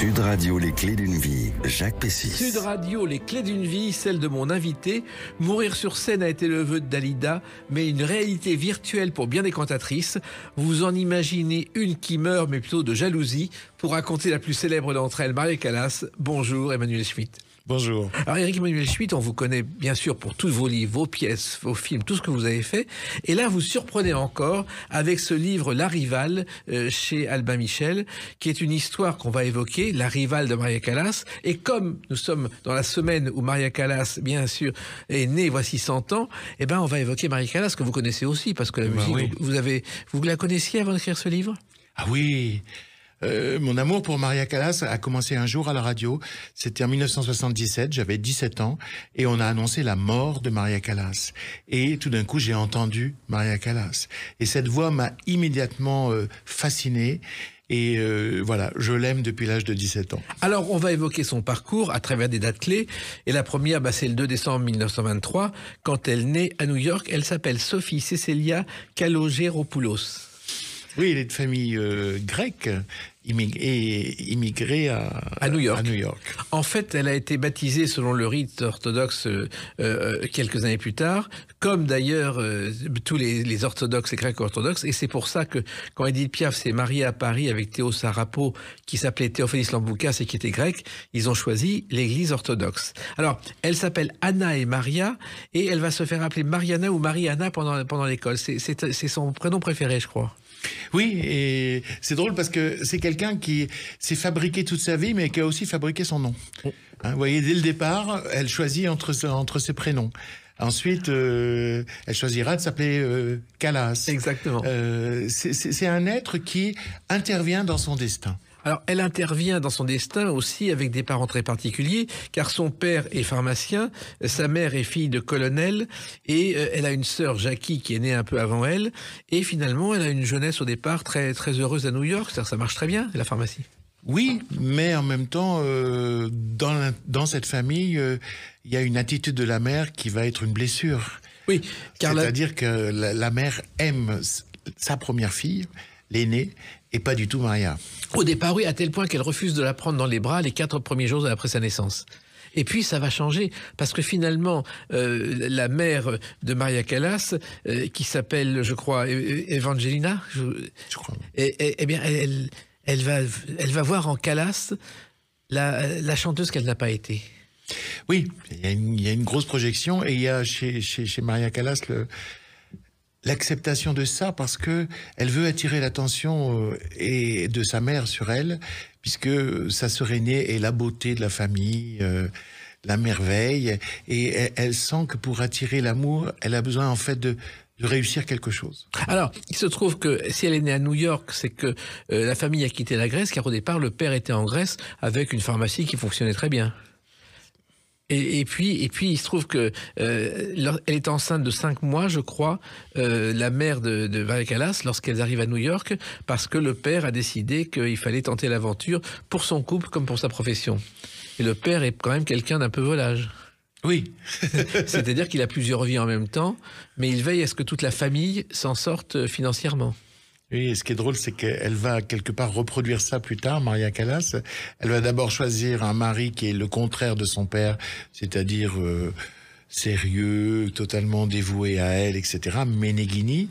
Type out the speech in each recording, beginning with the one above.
Sud Radio, les clés d'une vie, Jacques Pessis. Sud Radio, les clés d'une vie, celle de mon invité. Mourir sur scène a été le vœu de Dalida, mais une réalité virtuelle pour bien des cantatrices. Vous en imaginez une qui meurt, mais plutôt de jalousie, pour raconter la plus célèbre d'entre elles, Maria Callas. Bonjour Emmanuel Schmitt. Bonjour. Alors Éric-Emmanuel Schmitt, on vous connaît bien sûr pour tous vos livres, vos pièces, vos films, tout ce que vous avez fait. Et là, vous surprenez encore avec ce livre La Rivale chez Albin Michel, qui est une histoire qu'on va évoquer, La Rivale de Maria Callas. Et comme nous sommes dans la semaine où Maria Callas, bien sûr, est née voici 100 ans, eh ben on va évoquer Maria Callas, que vous connaissez aussi, parce que la musique, oui. vous la connaissiez avant d'écrire ce livre? Ah oui. Mon amour pour Maria Callas a commencé un jour à la radio. C'était en 1977, j'avais 17 ans, et on a annoncé la mort de Maria Callas. Et tout d'un coup, j'ai entendu Maria Callas. Et cette voix m'a immédiatement fasciné. Et voilà, je l'aime depuis l'âge de 17 ans. Alors, on va évoquer son parcours à travers des dates clés. Et la première, c'est le 2 décembre 1923, quand elle naît à New York. Elle s'appelle Sophie Cecilia Kalogeropoulos. Oui, elle est de famille grecque, immigrée à New York. En fait, elle a été baptisée selon le rite orthodoxe quelques années plus tard, comme d'ailleurs tous les orthodoxes et grecs orthodoxes. Et c'est pour ça que quand Édith Piaf s'est mariée à Paris avec Théo Sarapo, qui s'appelait Théophilus Lamboukas et qui était grec, ils ont choisi l'église orthodoxe. Alors, elle s'appelle Anna et Maria, et elle va se faire appeler Mariana ou Mariana pendant l'école. C'est son prénom préféré, je crois. Oui, et c'est drôle parce que c'est quelqu'un qui s'est fabriqué toute sa vie, mais qui a aussi fabriqué son nom. Hein, vous voyez, dès le départ, elle choisit entre ses prénoms. Ensuite, elle choisira de s'appeler Callas. Exactement. C'est un être qui intervient dans son destin. Alors, elle intervient dans son destin aussi avec des parents très particuliers, car son père est pharmacien, sa mère est fille de colonel, et elle a une sœur, Jackie, qui est née un peu avant elle, et finalement, elle a une jeunesse au départ très, très heureuse à New York, c'est-à-dire ça marche très bien, la pharmacie. Oui, mais en même temps, dans cette famille, il y a une attitude de la mère qui va être une blessure. Oui, car c'est-à-dire que la mère aime sa première fille, l'aînée, et pas du tout Maria. Au départ, oui, à tel point qu'elle refuse de la prendre dans les bras les 4 premiers jours après sa naissance. Et puis, ça va changer, parce que finalement, la mère de Maria Callas, qui s'appelle, je crois, Evangelina, je crois. Eh bien, elle va voir en Callas la chanteuse qu'elle n'a pas été. Oui, il y a une grosse projection, et il y a chez Maria Callas l'acceptation de ça, parce que elle veut attirer l'attention et de sa mère sur elle, puisque sa sœur aînée est la beauté de la famille, la merveille, et elle sent que pour attirer l'amour, elle a besoin en fait de réussir quelque chose. Alors, il se trouve que si elle est née à New York, c'est que la famille a quitté la Grèce, car au départ, le père était en Grèce avec une pharmacie qui fonctionnait très bien. Et puis, il se trouve que elle est enceinte de 5 mois, je crois, la mère de Maria Callas, lorsqu'elles arrivent à New York, parce que le père a décidé qu'il fallait tenter l'aventure pour son couple comme pour sa profession. Et le père est quand même quelqu'un d'un peu volage. Oui. C'est-à-dire qu'il a plusieurs vies en même temps, mais il veille à ce que toute la famille s'en sorte financièrement. Oui, et ce qui est drôle, c'est qu'elle va quelque part reproduire ça plus tard, Maria Callas. Elle va d'abord choisir un mari qui est le contraire de son père, c'est-à-dire sérieux, totalement dévoué à elle, etc., Meneghini.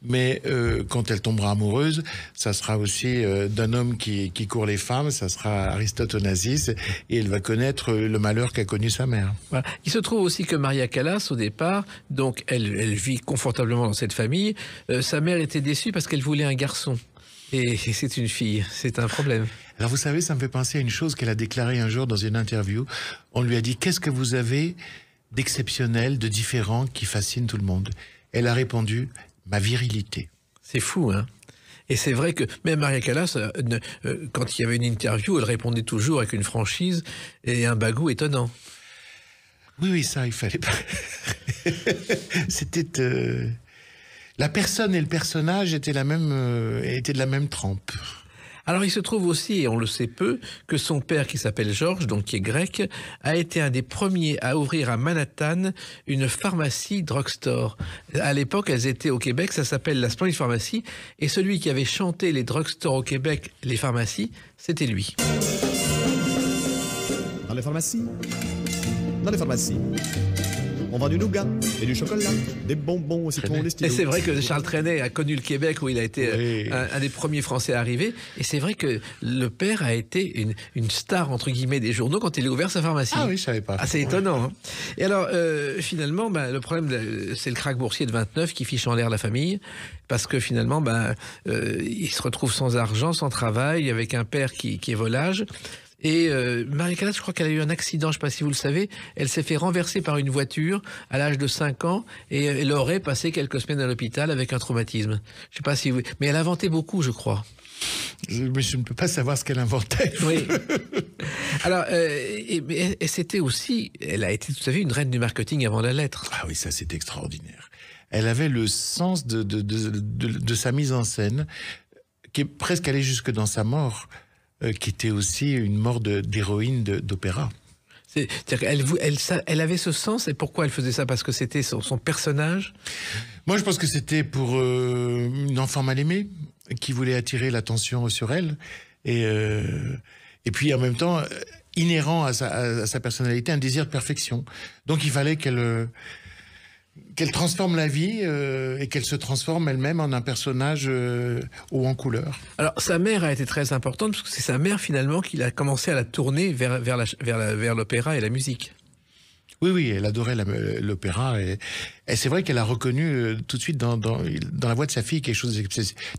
Mais quand elle tombera amoureuse, ça sera aussi d'un homme qui court les femmes, ça sera Aristote Onassis, et elle va connaître le malheur qu'a connu sa mère. Voilà. Il se trouve aussi que Maria Callas, au départ, donc elle vit confortablement dans cette famille. Sa mère était déçue parce qu'elle voulait un garçon. Et c'est une fille, c'est un problème. Alors vous savez, ça me fait penser à une chose qu'elle a déclarée un jour dans une interview. On lui a dit « Qu'est-ce que vous avez d'exceptionnel, de différent, qui fascine tout le monde ?» Elle a répondu « Ma virilité. » C'est fou, hein. Et c'est vrai que même Maria Callas, quand il y avait une interview, elle répondait toujours avec une franchise et un bagou étonnant. Oui, ça, il fallait pas. C'était la personne et le personnage étaient de la même trempe. Alors il se trouve aussi, et on le sait peu, que son père, qui s'appelle Georges, donc qui est grec, a été un des premiers à ouvrir à Manhattan une pharmacie drugstore. À l'époque, elles étaient au Québec, ça s'appelle la Splendid Pharmacie, et celui qui avait chanté les drugstores au Québec, les pharmacies, c'était lui. les pharmacies, on vend du nougat et du chocolat, des bonbons au citron, des Et stylos. c'est vrai que Charles Trenet a connu le Québec où il a été Oui. un des premiers Français à arriver. Et c'est vrai que le père a été une star, entre guillemets, des journaux quand il a ouvert sa pharmacie. Ah oui, je savais pas. Ah, c'est étonnant. Hein. Et alors, finalement, le problème, c'est le krach boursier de 29 qui fiche en l'air la famille. Parce que finalement, il se retrouve sans argent, sans travail, avec un père qui est volage. Et Maria Callas, je crois qu'elle a eu un accident, je ne sais pas si vous le savez. Elle s'est fait renverser par une voiture à l'âge de 5 ans et elle aurait passé quelques semaines à l'hôpital avec un traumatisme. Je sais pas si vous... Mais elle inventait beaucoup, je crois. Mais je ne peux pas savoir ce qu'elle inventait. Oui. Alors, et c'était aussi... Elle a été, vous savez, une reine du marketing avant la lettre. Ah oui, ça c'est extraordinaire. Elle avait le sens de sa mise en scène, qui est presque allé jusque dans sa mort, qui était aussi une mort d'héroïne d'opéra. C'est-à-dire qu'elle avait ce sens, et pourquoi elle faisait ça? Parce que c'était son personnage? Moi, je pense que c'était pour une enfant mal aimée, qui voulait attirer l'attention sur elle, et puis en même temps, inhérent à sa personnalité, un désir de perfection. Donc il fallait qu'elle transforme la vie et qu'elle se transforme elle-même en un personnage haut en couleur. Alors, sa mère a été très importante, parce que c'est sa mère, finalement, qui a commencé à la tourner vers l'opéra et la musique. Oui, elle adorait l'opéra et c'est vrai qu'elle a reconnu tout de suite dans la voix de sa fille quelque chose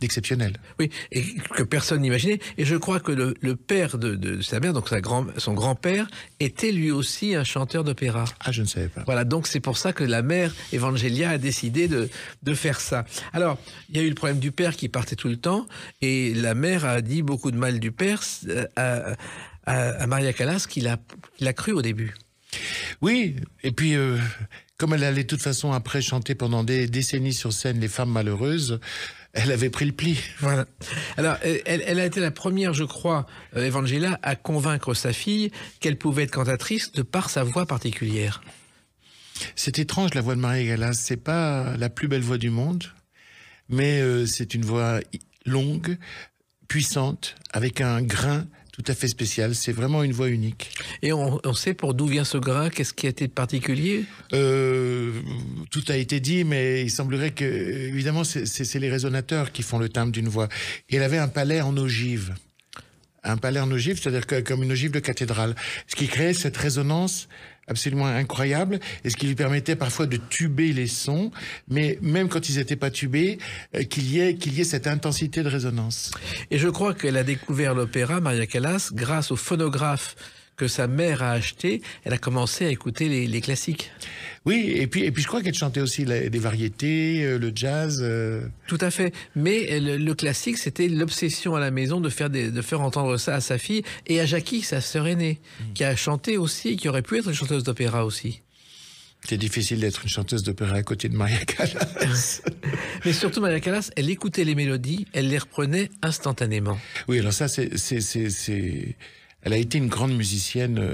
d'exceptionnel. Oui, et que personne n'imaginait. Et je crois que le père de sa mère, donc son grand-père, était lui aussi un chanteur d'opéra. Ah, je ne savais pas. Voilà, donc c'est pour ça que la mère, Evangelia, a décidé de faire ça. Alors, il y a eu le problème du père qui partait tout le temps, et la mère a dit beaucoup de mal du père à Maria Callas, qu'il a cru au début. Oui, et puis comme elle allait de toute façon après chanter pendant des décennies sur scène les femmes malheureuses, elle avait pris le pli. Voilà. Alors, elle a été la première, je crois, Evangelia, à convaincre sa fille qu'elle pouvait être cantatrice de par sa voix particulière. C'est étrange, la voix de Maria Callas. C'est pas la plus belle voix du monde, mais c'est une voix longue, puissante, avec un grain tout à fait spécial. C'est vraiment une voix unique. Et on sait pour d'où vient ce grain, qu'est-ce qui a été de particulier? Tout a été dit, mais il semblerait que, évidemment, c'est les résonateurs qui font le timbre d'une voix. Et elle avait un palais en ogive. Un palais en ogive, c'est-à-dire comme une ogive de cathédrale. Ce qui créait cette résonance absolument incroyable et ce qui lui permettait parfois de tuber les sons, mais même quand ils n'étaient pas tubés, qu'il y ait cette intensité de résonance. Et je crois qu'elle a découvert l'opéra, Maria Callas, grâce au phonographe que sa mère a acheté. Elle a commencé à écouter les classiques. Oui, et puis je crois qu'elle chantait aussi des variétés, le jazz. Tout à fait. Mais le classique, c'était l'obsession à la maison de faire entendre ça à sa fille et à Jackie, sa sœur aînée, qui a chanté aussi, qui aurait pu être une chanteuse d'opéra aussi. C'est difficile d'être une chanteuse d'opéra à côté de Maria Callas. Mais surtout, Maria Callas, elle écoutait les mélodies, elle les reprenait instantanément. Oui, alors ça, elle a été une grande musicienne,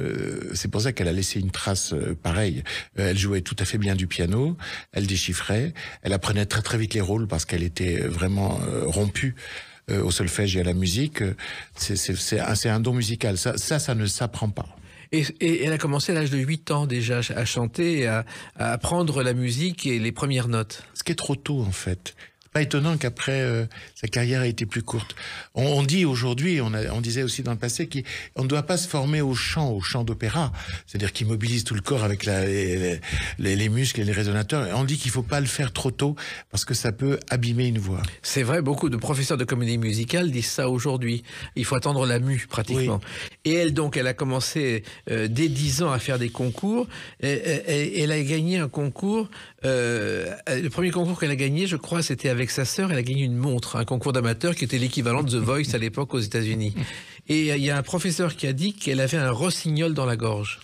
c'est pour ça qu'elle a laissé une trace pareille. Elle jouait tout à fait bien du piano, elle déchiffrait, elle apprenait très très vite les rôles parce qu'elle était vraiment rompue au solfège et à la musique. C'est un don musical, ça ne s'apprend pas. Et elle a commencé à l'âge de 8 ans déjà à chanter et à apprendre la musique et les premières notes. Ce qui est trop tôt en fait. Pas étonnant qu'après sa carrière ait été plus courte. On dit aujourd'hui, on disait aussi dans le passé qu'on ne doit pas se former au chant d'opéra, c'est-à-dire qu'il mobilise tout le corps avec les muscles et les résonateurs. On dit qu'il faut pas le faire trop tôt parce que ça peut abîmer une voix. C'est vrai, beaucoup de professeurs de comédie musicale disent ça aujourd'hui. Il faut attendre la mue pratiquement. Oui. Et elle a commencé dès 10 ans à faire des concours. Elle a gagné un concours. Le premier concours qu'elle a gagné, je crois, c'était avec sa sœur. Elle a gagné une montre, un concours d'amateur qui était l'équivalent de The Voice à l'époque aux États-Unis. Et il y a un professeur qui a dit qu'elle avait un rossignol dans la gorge.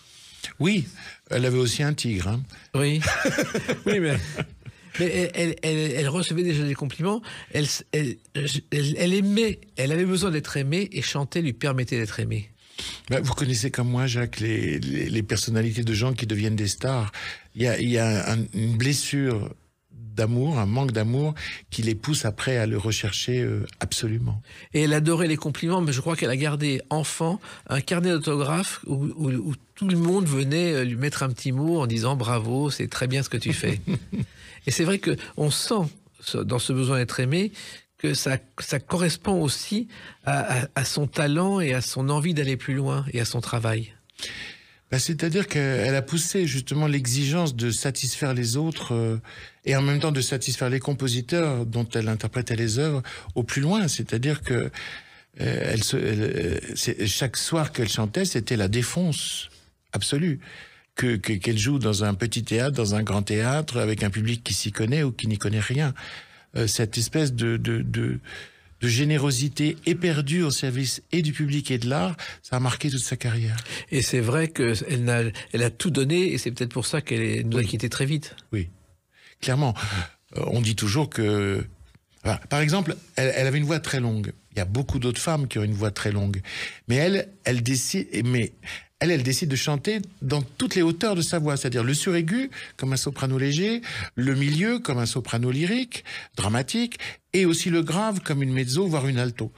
Oui, elle avait aussi un tigre. Hein. Oui, oui, mais elle recevait déjà des compliments. Elle aimait, elle avait besoin d'être aimée et chanter lui permettait d'être aimée. Vous connaissez comme moi, Jacques, les personnalités de gens qui deviennent des stars. Il y a une blessure d'amour, un manque d'amour qui les pousse après à le rechercher absolument. Et elle adorait les compliments, mais je crois qu'elle a gardé, enfant, un carnet d'autographes où tout le monde venait lui mettre un petit mot en disant « Bravo, c'est très bien ce que tu fais ». Et c'est vrai qu'on sent, dans ce besoin d'être aimé, que ça correspond aussi à son talent et à son envie d'aller plus loin et à son travail. C'est-à-dire qu'elle a poussé justement l'exigence de satisfaire les autres et en même temps de satisfaire les compositeurs dont elle interprétait les œuvres au plus loin. C'est-à-dire que chaque soir qu'elle chantait, c'était la défonce absolue. Qu'elle joue dans un petit théâtre, dans un grand théâtre, avec un public qui s'y connaît ou qui n'y connaît rien. Cette espèce de générosité éperdue au service et du public et de l'art, ça a marqué toute sa carrière. Et c'est vrai qu'elle a tout donné, et c'est peut-être pour ça qu'elle nous a quittés très vite. Oui, clairement. On dit toujours que... Par exemple, elle avait une voix très longue. Il y a beaucoup d'autres femmes qui ont une voix très longue. Mais elle décide... Elle décide de chanter dans toutes les hauteurs de sa voix, c'est-à-dire le suraigu comme un soprano léger, le milieu comme un soprano lyrique, dramatique, et aussi le grave comme une mezzo, voire une alto.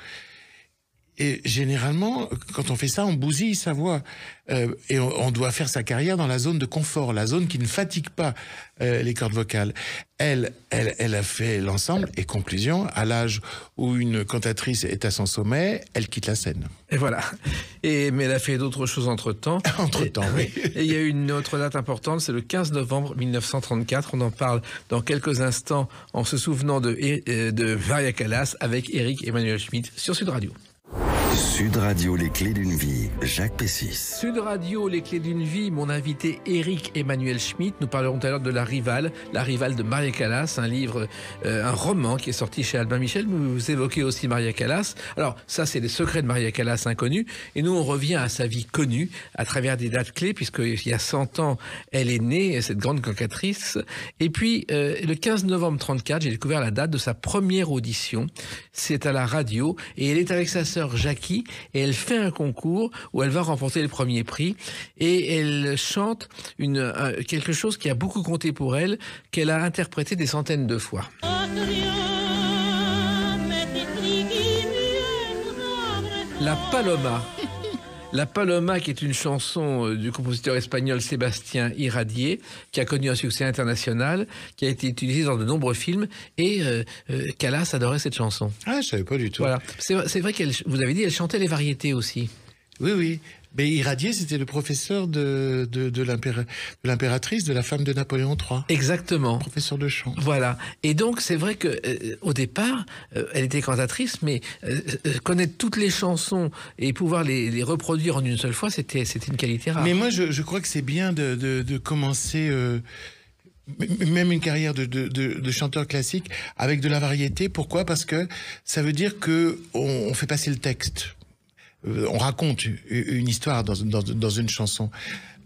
Et généralement, quand on fait ça, on bousille sa voix. Et on doit faire sa carrière dans la zone de confort, la zone qui ne fatigue pas les cordes vocales. Elle a fait l'ensemble, et conclusion, à l'âge où une cantatrice est à son sommet, elle quitte la scène. Et voilà. Mais elle a fait d'autres choses entre-temps. Entre-temps, oui. Et il y a une autre date importante, c'est le 15 novembre 1934. On en parle dans quelques instants en se souvenant de Maria Callas avec Éric Emmanuel Schmitt sur Sud Radio. Sud Radio, les clés d'une vie, Jacques Pessis. Sud Radio, les clés d'une vie, mon invité Éric Emmanuel Schmitt. Nous parlerons tout à l'heure de La Rivale de Maria Callas, un livre, un roman qui est sorti chez Albin Michel. Vous évoquez aussi Maria Callas. Alors ça, c'est les secrets de Maria Callas inconnus. Et nous, on revient à sa vie connue à travers des dates clés, puisqu'il y a 100 ans, elle est née, cette grande cantatrice. Et puis, le 15 novembre 34, j'ai découvert la date de sa première audition. C'est à la radio. Et elle est avec sa sœur Jackie. Et elle fait un concours où elle va remporter le premier prix et elle chante quelque chose qui a beaucoup compté pour elle, qu'elle a interprété des centaines de fois. La Paloma. La Paloma, qui est une chanson du compositeur espagnol Sébastien Iradier, qui a connu un succès international, qui a été utilisée dans de nombreux films, et Callas adorait cette chanson. Ah, je savais pas du tout. Voilà. C'est vrai vous avez dit, elle chantait les variétés aussi. Oui, oui. Mais Iradier, c'était le professeur de l'impératrice, de la femme de Napoléon III. Exactement. Professeur de chant. Voilà. Et donc, c'est vrai que au départ, elle était cantatrice, mais connaître toutes les chansons et pouvoir les reproduire en une seule fois, c'était une qualité rare. Mais moi, je crois que c'est bien de commencer... même une carrière de chanteur classique avec de la variété. Pourquoi ? Parce que ça veut dire que on fait passer le texte. On raconte une histoire dans une chanson.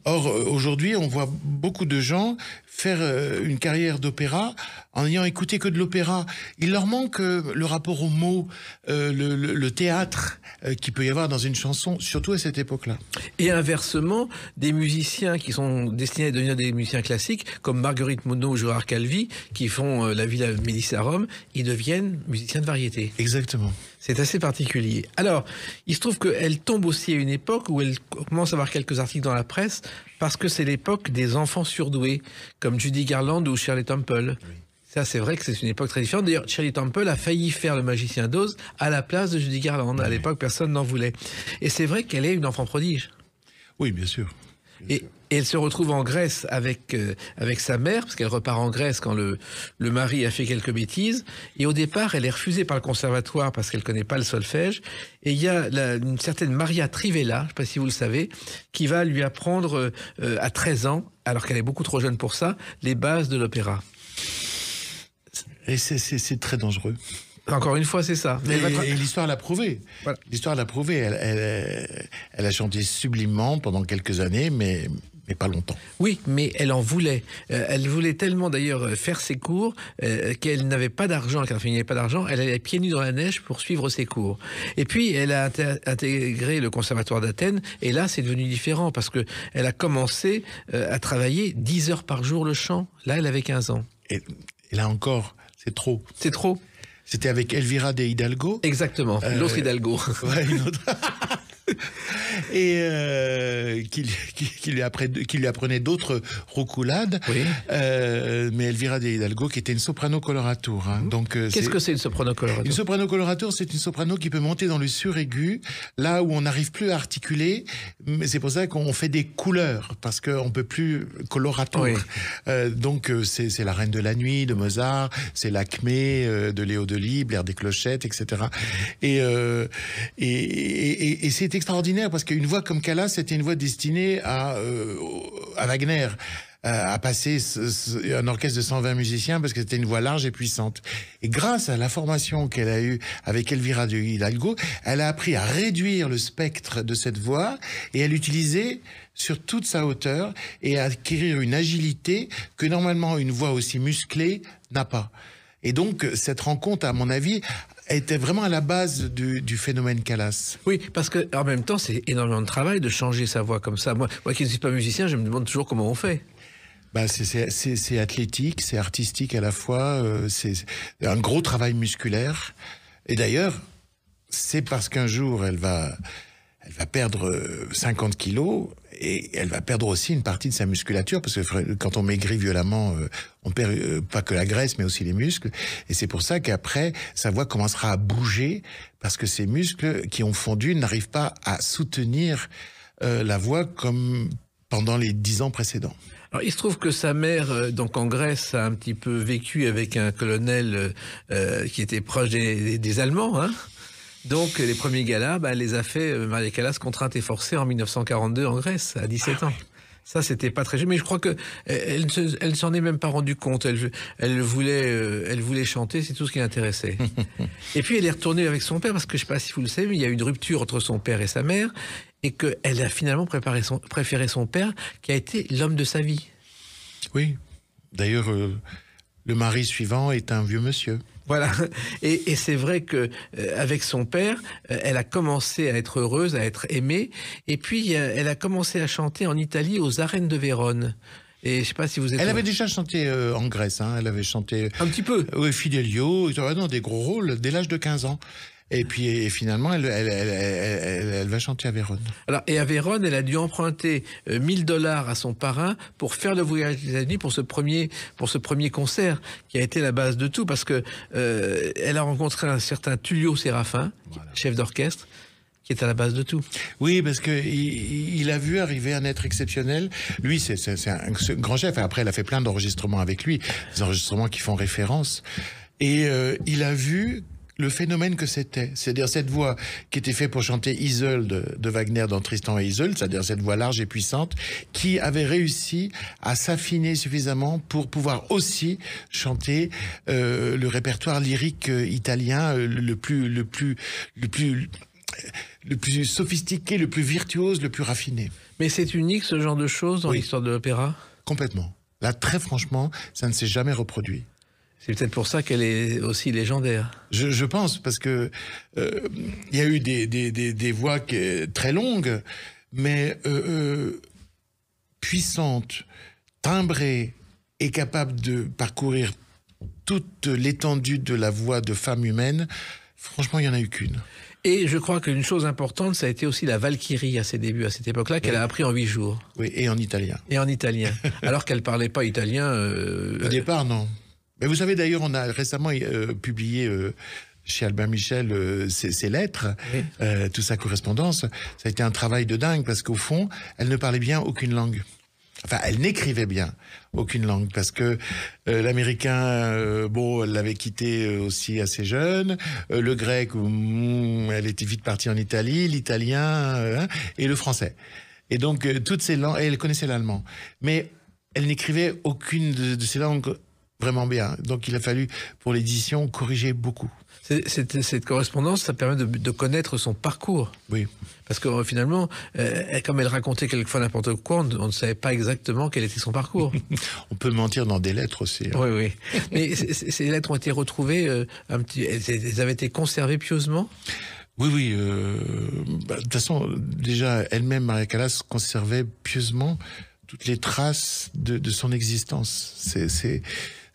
Or, aujourd'hui, on voit beaucoup de gens faire une carrière d'opéra en n'ayant écouté que de l'opéra. Il leur manque le rapport aux mots, le théâtre qu'il peut y avoir dans une chanson, surtout à cette époque-là. Et inversement, des musiciens qui sont destinés à devenir des musiciens classiques, comme Marguerite Monod ou Gérard Calvi, qui font la Villa Médicis à Rome, ils deviennent musiciens de variété. Exactement. C'est assez particulier. Alors, il se trouve qu'elle tombe aussi à une époque où elle commence à avoir quelques articles dans la presse, parce que c'est l'époque des enfants surdoués, comme Judy Garland ou Shirley Temple. Oui. Ça, c'est vrai que c'est une époque très différente. D'ailleurs, Shirley Temple a failli faire Le Magicien d'Oz à la place de Judy Garland. À l'époque, personne n'en voulait. Et c'est vrai qu'elle est une enfant prodige. Oui, bien sûr. Et elle se retrouve en Grèce avec sa mère, parce qu'elle repart en Grèce quand le mari a fait quelques bêtises. Et au départ, elle est refusée par le conservatoire parce qu'elle connaît pas le solfège. Et il y a une certaine Maria Trivella, je ne sais pas si vous le savez, qui va lui apprendre à 13 ans, alors qu'elle est beaucoup trop jeune pour ça, les bases de l'opéra. Et c'est très dangereux. Encore une fois, c'est ça. Et l'histoire l'a prouvé. Voilà. L'histoire l'a prouvé. Elle a chanté sublimement pendant quelques années, mais pas longtemps. Oui, mais elle en voulait. Elle voulait tellement d'ailleurs faire ses cours qu'elle n'avait pas d'argent. Quand elle n'avait pas d'argent, elle allait pieds nus dans la neige pour suivre ses cours. Et puis, elle a intégré le conservatoire d'Athènes. Et là, c'est devenu différent parce que elle a commencé à travailler 10 heures par jour le chant. Là, elle avait 15 ans. Et là encore, c'est trop. C'est trop. C'était avec Elvira de Hidalgo. Exactement, l'autre Hidalgo. Ouais, une autre. Et qui lui apprenait d'autres roucoulades. Oui. Mais Elvira de Hidalgo, qui était une soprano coloratour. Hein. Donc, Qu'est-ce que c'est une soprano coloratour? Une soprano coloratour, c'est une soprano qui peut monter dans le suraigu, là où on n'arrive plus à articuler. Mais c'est pour ça qu'on fait des couleurs, parce qu'on peut plus coloratour. Oui. Donc, c'est la Reine de la Nuit de Mozart, c'est l'Acmé de Léo Delibes, l'air des clochettes, etc. Et c'est extraordinaire parce qu'une voix comme Callas, c'était une voix destinée à Wagner, à passer un orchestre de 120 musiciens parce que c'était une voix large et puissante. Et grâce à la formation qu'elle a eue avec Elvira de Hidalgo, elle a appris à réduire le spectre de cette voix et à l'utiliser sur toute sa hauteur et à acquérir une agilité que normalement une voix aussi musclée n'a pas. Et donc, cette rencontre, à mon avis, était vraiment à la base du phénomène Callas. Oui, parce que en même temps, c'est énormément de travail de changer sa voix comme ça. Moi qui ne suis pas musicien, je me demande toujours comment on fait. Bah, c'est athlétique, c'est artistique à la fois, c'est un gros travail musculaire. Et d'ailleurs, c'est parce qu'un jour, elle va perdre 50 kilos et elle va perdre aussi une partie de sa musculature parce que quand on maigrit violemment, on perd pas que la graisse mais aussi les muscles. Et c'est pour ça qu'après, sa voix commencera à bouger parce que ces muscles qui ont fondu n'arrivent pas à soutenir la voix comme pendant les 10 ans précédents. Alors, il se trouve que sa mère, donc en Grèce, a un petit peu vécu avec un colonel qui était proche des Allemands, hein. Donc, les premiers galas, elle les a fait, Maria Callas, contrainte et forcée en 1942 en Grèce, à 17 ans. Ça, c'était pas très jeune, mais je crois que elle ne s'en est même pas rendue compte. Elle voulait chanter, c'est tout ce qui l'intéressait. Et puis, elle est retournée avec son père, parce que je sais pas si vous le savez, mais il y a eu une rupture entre son père et sa mère, et qu'elle a finalement préféré son père, qui a été l'homme de sa vie. Oui. D'ailleurs, le mari suivant est un vieux monsieur. Voilà, et c'est vrai que avec son père, elle a commencé à être heureuse, à être aimée, et puis elle a commencé à chanter en Italie aux arènes de Vérone. Et je sais pas si vous êtes... Elle avait déjà chanté en Grèce, hein. Elle avait chanté... Un petit peu. Oui, Fidelio, des gros rôles dès l'âge de 15 ans. Et puis finalement, elle va chanter à Vérone. Alors, et à Vérone, elle a dû emprunter $1000 à son parrain pour faire le voyage des États-Unis pour ce premier concert qui a été la base de tout, parce que elle a rencontré un certain Tullio Séraphin, voilà, chef d'orchestre, qui est à la base de tout. Oui, parce que il a vu arriver un être exceptionnel. Lui, c'est un grand chef. Après, elle a fait plein d'enregistrements avec lui, des enregistrements qui font référence. Et il a vu le phénomène que c'était. C'est-à-dire cette voix qui était faite pour chanter Isolde de Wagner dans Tristan et Isolde, c'est-à-dire cette voix large et puissante, qui avait réussi à s'affiner suffisamment pour pouvoir aussi chanter le répertoire lyrique italien le plus sophistiqué, le plus virtuose, le plus raffiné. Mais c'est unique ce genre de choses dans l'histoire de l'opéra ? Complètement. Là, très franchement, ça ne s'est jamais reproduit. C'est peut-être pour ça qu'elle est aussi légendaire. Je pense, parce que y a eu des voix très longues, mais puissantes, timbrées et capables de parcourir toute l'étendue de la voix de femme humaine. Franchement, il n'y en a eu qu'une. Et je crois qu'une chose importante, ça a été aussi la Valkyrie à ses débuts, à cette époque-là, qu'elle a appris en 8 jours. Oui, et en italien. Et en italien. Alors qu'elle ne parlait pas italien. Au départ, non. Mais vous savez, d'ailleurs, on a récemment publié chez Albin Michel ses lettres, oui, toute sa correspondance. Ça a été un travail de dingue, parce qu'au fond, elle ne parlait bien aucune langue. Enfin, elle n'écrivait bien aucune langue, parce que l'américain, elle l'avait quitté aussi assez jeune. Le grec, elle était vite partie en Italie. L'italien et le français. Et donc, toutes ces langues, elle connaissait l'allemand. Mais elle n'écrivait aucune de ces langues vraiment bien. Donc, il a fallu, pour l'édition, corriger beaucoup. Cette correspondance, ça permet de connaître son parcours. Oui. Parce que finalement, comme elle racontait quelquefois n'importe quoi, on ne savait pas exactement quel était son parcours. On peut mentir dans des lettres aussi. Hein. Oui, oui. Mais ces lettres ont été retrouvées, elles avaient été conservées pieusement ? Oui, oui. De toute façon, déjà, elle-même, Maria Callas, conservait pieusement toutes les traces de son existence.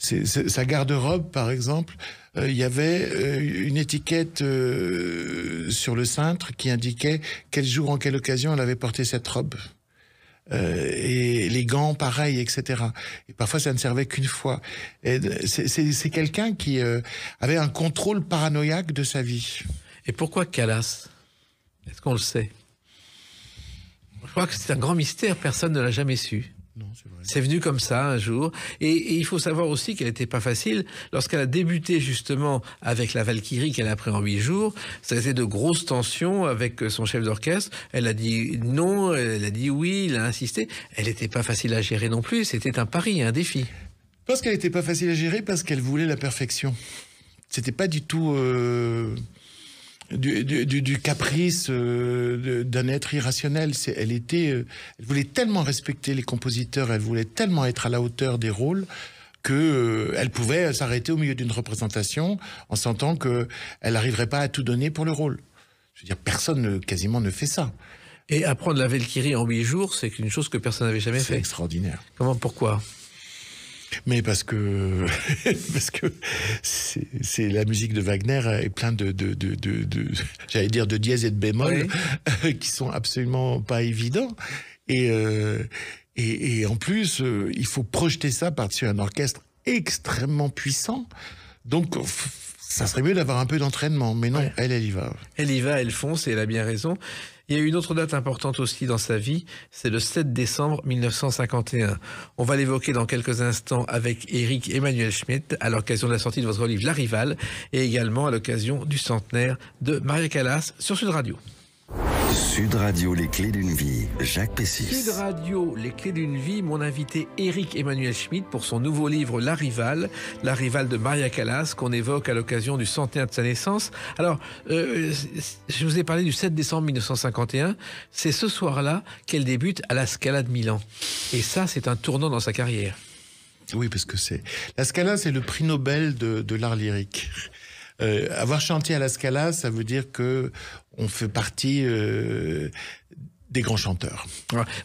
sa garde-robe, par exemple, il y avait une étiquette sur le cintre qui indiquait quel jour, en quelle occasion elle avait porté cette robe. Et les gants, pareil, etc. Et parfois, ça ne servait qu'une fois. C'est quelqu'un qui avait un contrôle paranoïaque de sa vie. Et pourquoi Calas? Est-ce qu'on le sait? Je crois que c'est un grand mystère, personne ne l'a jamais su. Non, c'est vrai. C'est venu comme ça un jour. Et il faut savoir aussi qu'elle n'était pas facile. Lorsqu'elle a débuté justement avec la Valkyrie qu'elle a pris en 8 jours, ça a été de grosses tensions avec son chef d'orchestre. Elle a dit non, elle a dit oui, il a insisté. Elle n'était pas facile à gérer non plus. C'était un pari, un défi. Parce qu'elle n'était pas facile à gérer, parce qu'elle voulait la perfection. C'était pas du tout du caprice d'un être irrationnel. Elle voulait tellement respecter les compositeurs, elle voulait tellement être à la hauteur des rôles que elle pouvait s'arrêter au milieu d'une représentation en sentant que elle n'arriverait pas à tout donner pour le rôle. Je veux dire, personne quasiment ne fait ça. Et apprendre la Valkyrie en 8 jours, c'est une chose que personne n'avait jamais fait. C'est extraordinaire. Comment, pourquoi? Mais parce que c'est la musique de Wagner est plein de j'allais dire de dièse et de bémol, oui, qui sont absolument pas évidents. Et en plus, il faut projeter ça par-dessus un orchestre extrêmement puissant. Donc, ça serait mieux d'avoir un peu d'entraînement. Mais non, ouais, elle y va. Elle y va, elle fonce et elle a bien raison. Il y a une autre date importante aussi dans sa vie, c'est le 7 décembre 1951. On va l'évoquer dans quelques instants avec Éric Emmanuel Schmitt à l'occasion de la sortie de votre livre La Rivale et également à l'occasion du centenaire de Maria Callas sur Sud Radio. Sud Radio, les clés d'une vie, Jacques Pessis. Sud Radio, les clés d'une vie, mon invité Éric Emmanuel Schmitt pour son nouveau livre La Rivale de Maria Callas qu'on évoque à l'occasion du centenaire de sa naissance. Alors, je vous ai parlé du 7 décembre 1951, c'est ce soir-là qu'elle débute à la Scala de Milan. Et ça, c'est un tournant dans sa carrière. Oui, parce que la Scala, c'est le prix Nobel de l'art lyrique. Avoir chanté à la Scala, ça veut dire que on fait partie des grands chanteurs.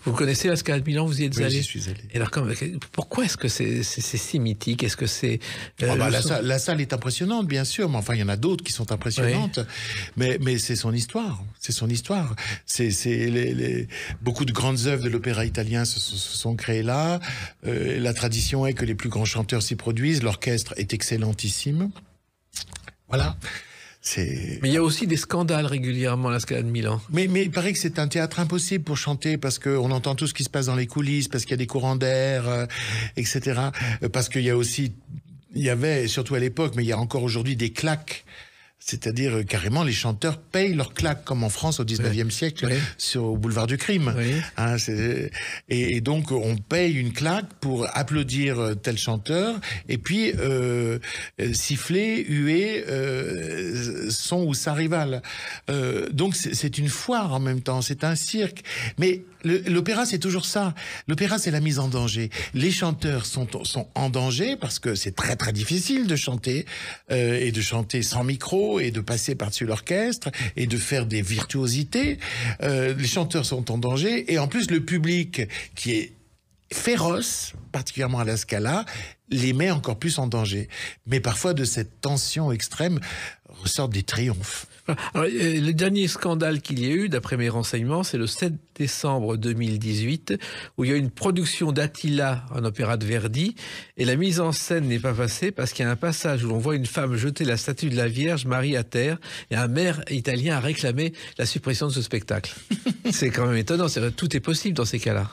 Vous connaissez la Scala de Milan, vous y êtes allé? J'y suis allé. Et alors, pourquoi est-ce que c'est si mythique? Est-ce que c'est... la salle est impressionnante, bien sûr, mais enfin, il y en a d'autres qui sont impressionnantes. Oui. Mais c'est son histoire. C'est son histoire. Beaucoup de grandes œuvres de l'opéra italien se sont créées là. La tradition est que les plus grands chanteurs s'y produisent. L'orchestre est excellentissime. Voilà. Mais il y a aussi des scandales régulièrement à la Scala de Milan. Mais il paraît que c'est un théâtre impossible pour chanter parce qu'on entend tout ce qui se passe dans les coulisses, parce qu'il y a des courants d'air, etc. Parce qu'il y a aussi, il y avait, surtout à l'époque, mais il y a encore aujourd'hui des claques. C'est-à-dire, carrément, les chanteurs payent leurs claques, comme en France au 19e siècle, au boulevard du Crime. Oui. Hein, et donc, on paye une claque pour applaudir tel chanteur, et puis siffler, huer son ou sa rivale. Donc, c'est une foire en même temps, c'est un cirque. Mais l'opéra, c'est toujours ça. L'opéra, c'est la mise en danger. Les chanteurs sont en danger parce que c'est très, très difficile de chanter, et de chanter sans micro, et de passer par-dessus l'orchestre, et de faire des virtuosités. Les chanteurs sont en danger, et en plus, le public, qui est féroce, particulièrement à la Scala, les met encore plus en danger. Mais parfois, de cette tension extrême, ressortent des triomphes. Alors, le dernier scandale qu'il y a eu, d'après mes renseignements, c'est le 7 décembre 2018, où il y a une production d'Attila, un opéra de Verdi, et la mise en scène n'est pas passée parce qu'il y a un passage où l'on voit une femme jeter la statue de la Vierge Marie à terre, et un maire italien a réclamé la suppression de ce spectacle. C'est quand même étonnant, tout est possible dans ces cas-là.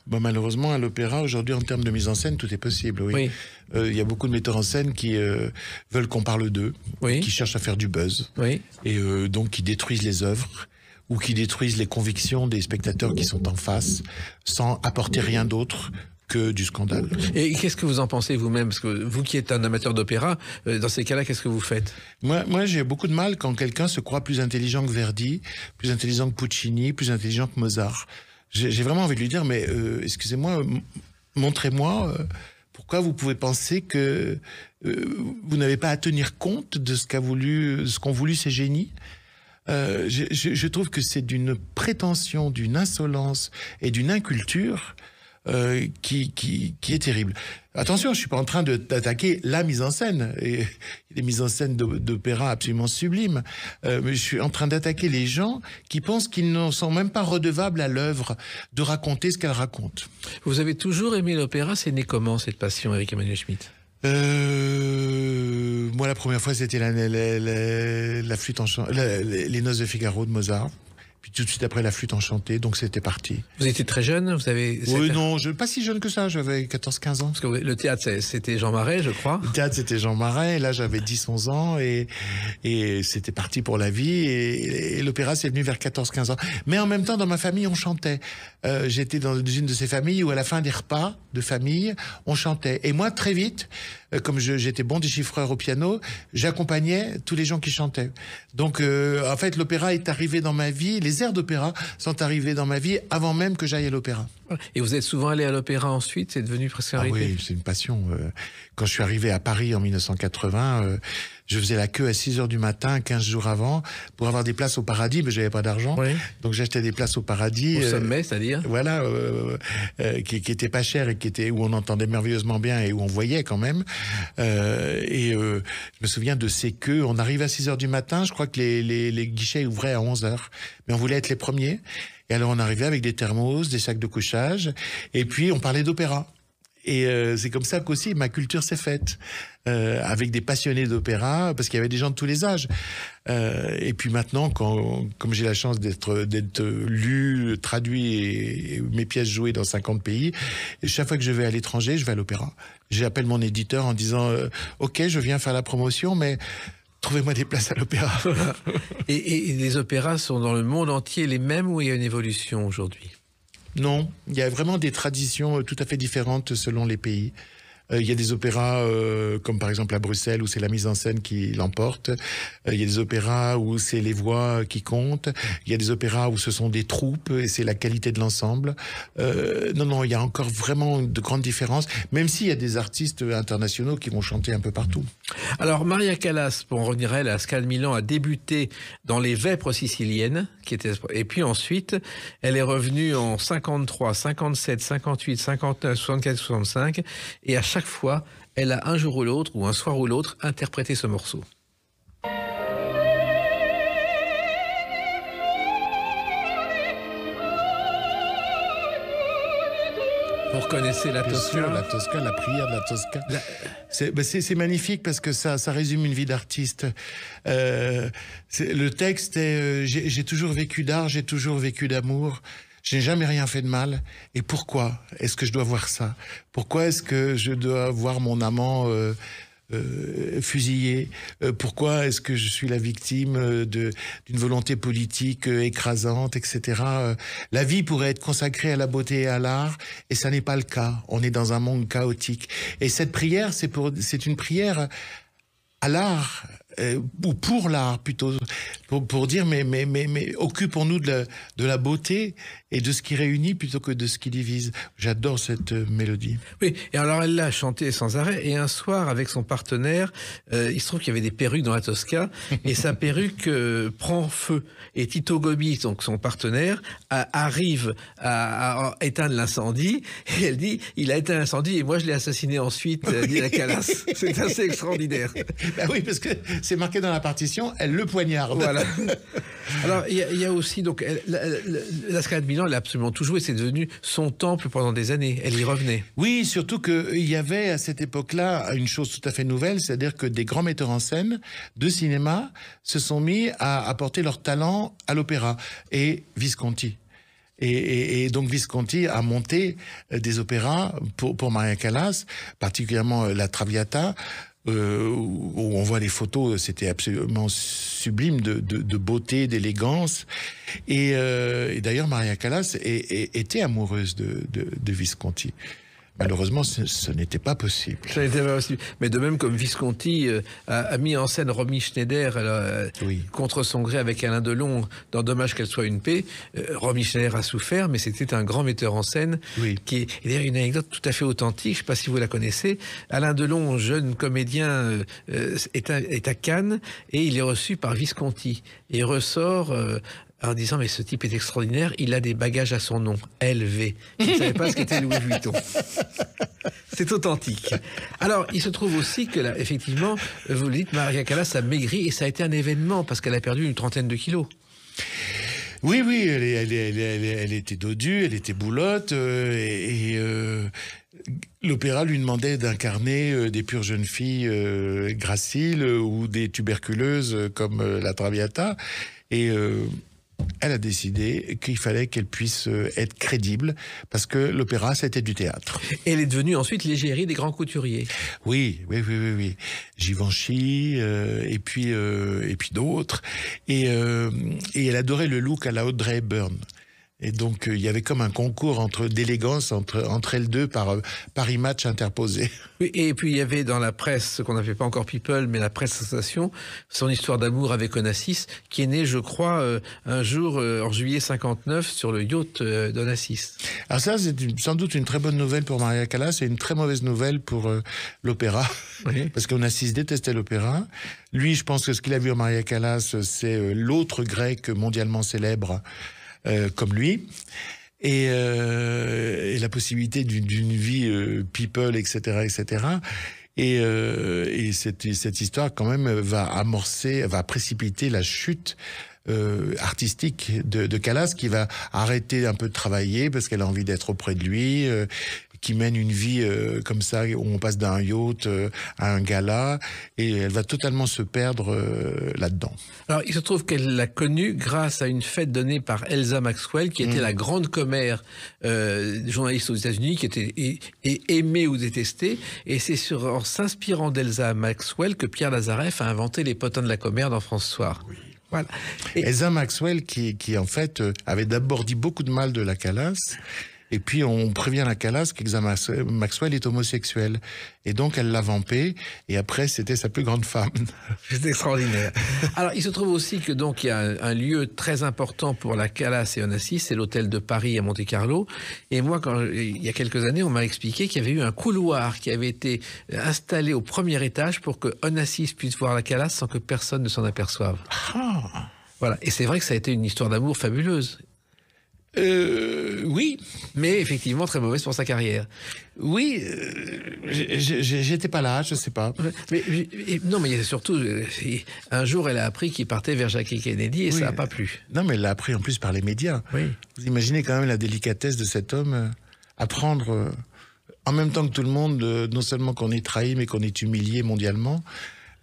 Bon, malheureusement, à l'opéra, aujourd'hui, en termes de mise en scène, tout est possible, oui. Il y a beaucoup de metteurs en scène qui veulent qu'on parle d'eux, qui cherchent à faire du buzz, et donc qui détruisent les œuvres, ou qui détruisent les convictions des spectateurs qui sont en face, sans apporter rien d'autre que du scandale. Et qu'est-ce que vous en pensez vous-même? Parce que vous qui êtes un amateur d'opéra, dans ces cas-là, qu'est-ce que vous faites? Moi, j'ai beaucoup de mal quand quelqu'un se croit plus intelligent que Verdi, plus intelligent que Puccini, plus intelligent que Mozart. J'ai vraiment envie de lui dire, mais excusez-moi, montrez-moi pourquoi vous pouvez penser que vous n'avez pas à tenir compte de ce qu'ont voulu ces génies. Je trouve que c'est d'une prétention, d'une insolence et d'une inculture qui est terrible. Attention, je suis pas en train d'attaquer la mise en scène. Et il y a des mises en scène d'opéra absolument sublimes. Mais je suis en train d'attaquer les gens qui pensent qu'ils ne sont même pas redevables à l'œuvre de raconter ce qu'elle raconte. Vous avez toujours aimé l'opéra, c'est né comment cette passion, Éric Emmanuel Schmitt? Moi, la première fois, c'était la flûte les Noces de Figaro de Mozart. Puis tout de suite après, la flûte enchantée, donc c'était parti. Vous étiez très jeune, vous avez... Oui, non, pas si jeune que ça, j'avais 14-15 ans. Parce que le théâtre, c'était Jean Marais, je crois. Le théâtre, c'était Jean Marais, et là, j'avais 10-11 ans, et c'était parti pour la vie, et l'opéra, c'est venu vers 14-15 ans. Mais en même temps, dans ma famille, on chantait. J'étais dans une de ces familles où, à la fin des repas de famille, on chantait. Et moi, très vite, comme j'étais bon déchiffreur au piano, j'accompagnais tous les gens qui chantaient. Donc, en fait, l'opéra est arrivé dans ma vie, les airs d'opéra sont arrivés dans ma vie avant même que j'aille à l'opéra. Et vous êtes souvent allé à l'opéra ensuite, c'est devenu presque un rythme? Oui, c'est une passion. Quand je suis arrivé à Paris en 1980, je faisais la queue à 6h du matin, 15 jours avant, pour avoir des places au Paradis, mais j'avais pas d'argent. Oui. Donc j'achetais des places au Paradis. Au sommet, c'est-à-dire? Voilà, qui étaient pas chères et où on entendait merveilleusement bien et où on voyait quand même. Je me souviens de ces queues. On arrivait à 6h du matin, je crois que les guichets ouvraient à 11h. Mais on voulait être les premiers. Et alors on arrivait avec des thermos, des sacs de couchage, et puis on parlait d'opéra. Et c'est comme ça qu'aussi ma culture s'est faite, avec des passionnés d'opéra, parce qu'il y avait des gens de tous les âges. Et puis maintenant, comme j'ai la chance d'être lu, traduit et mes pièces jouées dans 50 pays, et chaque fois que je vais à l'étranger, je vais à l'opéra. J'appelle mon éditeur en disant OK, je viens faire la promotion, mais trouvez-moi des places à l'opéra. Et les opéras sont dans le monde entier les mêmes ou il y a une évolution aujourd'hui? Non, il y a vraiment des traditions tout à fait différentes selon les pays. Il y a des opéras comme par exemple à Bruxelles où c'est la mise en scène qui l'emporte. Il y a des opéras où c'est les voix qui comptent. Il y a des opéras où ce sont des troupes et c'est la qualité de l'ensemble. Non, il y a encore vraiment de grandes différences, même s'il y a des artistes internationaux qui vont chanter un peu partout. Alors Maria Callas, pour en revenir à elle, à Scala de Milan, a débuté dans les Vêpres siciliennes, et puis ensuite, elle est revenue en 53, 57, 58, 59, 64, 65, et à chaque fois, elle a un jour ou l'autre, ou un soir ou l'autre, interprété ce morceau. Vous reconnaissez la Tosca? La Tosca, la prière de la Tosca. C'est magnifique parce que ça résume une vie d'artiste. Le texte est j'ai toujours vécu d'art, j'ai toujours vécu d'amour. Je n'ai jamais rien fait de mal. Et pourquoi est-ce que je dois voir ça? Pourquoi est-ce que je dois voir mon amant fusillé? Pourquoi est-ce que je suis la victime d'une volonté politique écrasante, etc. La vie pourrait être consacrée à la beauté et à l'art, et ça n'est pas le cas. On est dans un monde chaotique. Et cette prière, c'est une prière à l'art, ou pour l'art plutôt, pour dire mais occupons-nous de la beauté et de ce qui réunit plutôt que de ce qui divise. J'adore cette mélodie. Oui, et alors elle l'a chanté sans arrêt, et un soir avec son partenaire, il se trouve qu'il y avait des perruques dans la Tosca, et sa perruque prend feu, et Tito Gobbi, donc son partenaire, arrive à éteindre l'incendie, et elle dit, il a éteint l'incendie et moi je l'ai assassiné ensuite, dit la Callas. C'est assez extraordinaire. Ben oui, parce que c'est marqué dans la partition, elle le poignarde. Voilà. Alors il y a aussi donc la Scala de Milan, elle a absolument tout joué, c'est devenu son temple pendant des années, elle y revenait. Oui, surtout qu'il y avait à cette époque-là une chose tout à fait nouvelle, c'est-à-dire que des grands metteurs en scène de cinéma se sont mis à apporter leur talent à l'opéra, et Visconti. Et donc Visconti a monté des opéras pour Maria Callas, particulièrement la Traviata, où on voit les photos, c'était absolument sublime de beauté, d'élégance. Et d'ailleurs, Maria Callas était amoureuse de Visconti. Malheureusement, ce n'était pas possible. Ça n'était pas possible. Mais de même comme Visconti a mis en scène Romy Schneider oui. contre son gré avec Alain Delon dans Dommage qu'elle soit une paix. Romy Schneider a souffert, mais c'était un grand metteur en scène. Oui. Et d'ailleurs, une anecdote tout à fait authentique, je ne sais pas si vous la connaissez. Alain Delon, jeune comédien, est à Cannes et il est reçu par Visconti. Et il ressort en disant mais ce type est extraordinaire, il a des bagages à son nom, LV. Il ne savait pas ce qu'était Louis Vuitton. C'est authentique. Alors, il se trouve aussi que là, effectivement, vous le dites, Maria Callas a maigri et ça a été un événement parce qu'elle a perdu une 30aine de kilos. Oui, elle était dodue, elle était boulotte, l'opéra lui demandait d'incarner des pures jeunes filles graciles ou des tuberculeuses comme la Traviata, et elle a décidé qu'il fallait qu'elle puisse être crédible, parce que l'opéra, c'était du théâtre. Et elle est devenue ensuite l'égérie des grands couturiers. Oui. Givenchy, et puis d'autres. Et elle adorait le look à la Audrey Hepburn. Et donc, il y avait comme un concours d'élégance entre elles deux par image interposé. Oui, et puis il y avait dans la presse, ce qu'on n'appelait pas encore People, mais la presse sensation, son histoire d'amour avec Onassis, qui est née, je crois, un jour en juillet 59 sur le yacht d'Onassis. Alors ça, c'est sans doute une très bonne nouvelle pour Maria Callas et une très mauvaise nouvelle pour l'opéra. Oui. Parce qu'Onassis détestait l'opéra. Lui, je pense que ce qu'il a vu en Maria Callas, c'est l'autre grec mondialement célèbre, comme lui, et la possibilité d'une vie people, etc. Et cette histoire, quand même, va précipiter la chute artistique de Callas, qui va arrêter un peu de travailler parce qu'elle a envie d'être auprès de lui, qui mène une vie comme ça, où on passe d'un yacht à un gala, et elle va totalement se perdre là-dedans. Alors, il se trouve qu'elle l'a connue grâce à une fête donnée par Elsa Maxwell, qui était la grande commère journaliste aux États-Unis, qui était aimée ou détestée. Et c'est en s'inspirant d'Elsa Maxwell que Pierre Lazareff a inventé les potins de la commère dans France Soir. Oui. Voilà. Elsa Maxwell, qui en fait avait d'abord dit beaucoup de mal de la Callas. Et puis on prévient la Callas qu'Elsa Maxwell est homosexuelle. Et donc elle l'a vampée, et après c'était sa plus grande femme. C'est extraordinaire. Alors il se trouve aussi que donc il y a un lieu très important pour la Callas et Onassis, c'est l'hôtel de Paris à Monte-Carlo. Et moi, il y a quelques années, on m'a expliqué qu'il y avait eu un couloir qui avait été installé au premier étage pour que Onassis puisse voir la Callas sans que personne ne s'en aperçoive. Ah. Voilà. Et c'est vrai que ça a été une histoire d'amour fabuleuse. Oui, mais effectivement très mauvaise pour sa carrière. Oui, j'étais pas là, je sais pas. Mais il y a surtout un jour elle a appris qu'il partait vers Jackie Kennedy et ça n'a pas plu. Non, mais elle l'a appris en plus par les médias. Oui. Vous imaginez quand même la délicatesse de cet homme, apprendre en même temps que tout le monde, non seulement qu'on est trahi, mais qu'on est humilié mondialement.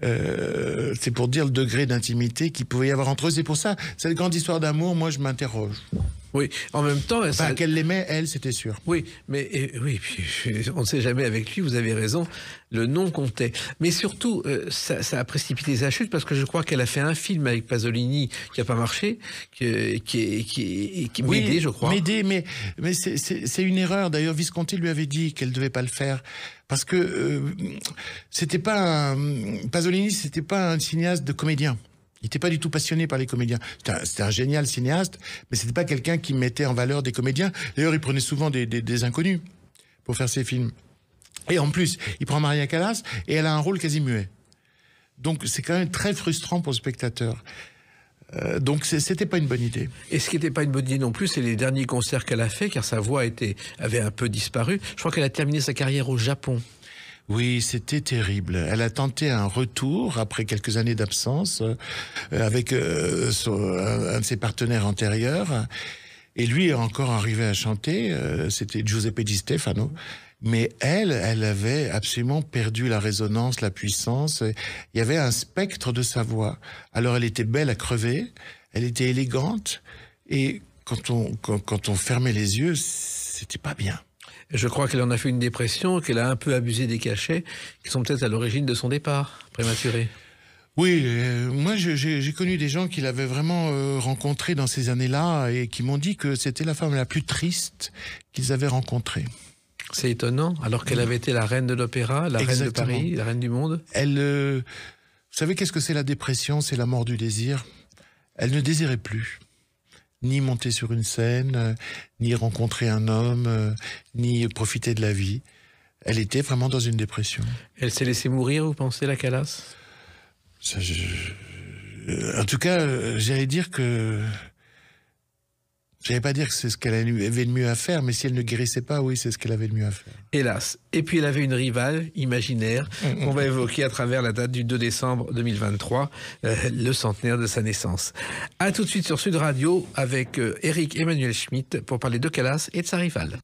C'est pour dire le degré d'intimité qu'il pouvait y avoir entre eux. C'est pour ça, cette grande histoire d'amour, moi je m'interroge. Oui, en même temps... qu'elle l'aimait, elle, c'était sûr. Oui, mais on ne sait jamais avec lui, vous avez raison, le nom comptait. Mais surtout, ça a précipité sa chute, parce que je crois qu'elle a fait un film avec Pasolini qui n'a pas marché, qui Médée, je crois. Médée, mais c'est une erreur. D'ailleurs, Visconti lui avait dit qu'elle ne devait pas le faire. Parce que Pasolini, c'était pas un cinéaste de comédien. Il n'était pas du tout passionné par les comédiens. C'était un génial cinéaste, mais c'était pas quelqu'un qui mettait en valeur des comédiens. D'ailleurs, il prenait souvent des inconnus pour faire ses films. Et en plus, il prend Maria Callas et elle a un rôle quasi muet. Donc, c'est quand même très frustrant pour le spectateur. Donc, c'était pas une bonne idée. Et ce qui n'était pas une bonne idée non plus, c'est les derniers concerts qu'elle a fait, car sa voix avait un peu disparu. Je crois qu'elle a terminé sa carrière au Japon. Oui, c'était terrible. Elle a tenté un retour après quelques années d'absence avec un de ses partenaires antérieurs. Et lui est encore arrivé à chanter. C'était Giuseppe Di Stefano. Mais elle avait absolument perdu la résonance, la puissance. Il y avait un spectre de sa voix. Alors elle était belle à crever, elle était élégante. Et quand on fermait les yeux, c'était pas bien. Je crois qu'elle en a fait une dépression, qu'elle a un peu abusé des cachets, qui sont peut-être à l'origine de son départ prématuré. Oui, moi j'ai connu des gens qui l'avaient vraiment rencontrée dans ces années-là et qui m'ont dit que c'était la femme la plus triste qu'ils avaient rencontrée. C'est étonnant, alors qu'elle avait été la reine de l'opéra, la reine de Paris, la reine du monde. Vous savez qu'est-ce que c'est la dépression? C'est la mort du désir. Elle ne désirait plus. Ni monter sur une scène, ni rencontrer un homme, ni profiter de la vie. Elle était vraiment dans une dépression. Elle s'est laissée mourir, vous pensez, la Callas? En tout cas, j'allais dire que Je n'allais pas dire que c'est ce qu'elle avait de mieux à faire, mais si elle ne guérissait pas, oui, c'est ce qu'elle avait de mieux à faire. Hélas. Et puis elle avait une rivale imaginaire qu'on va évoquer à travers la date du 2 décembre 2023, le centenaire de sa naissance. À tout de suite sur Sud Radio avec Éric Emmanuel Schmitt pour parler de Calas et de sa rivale.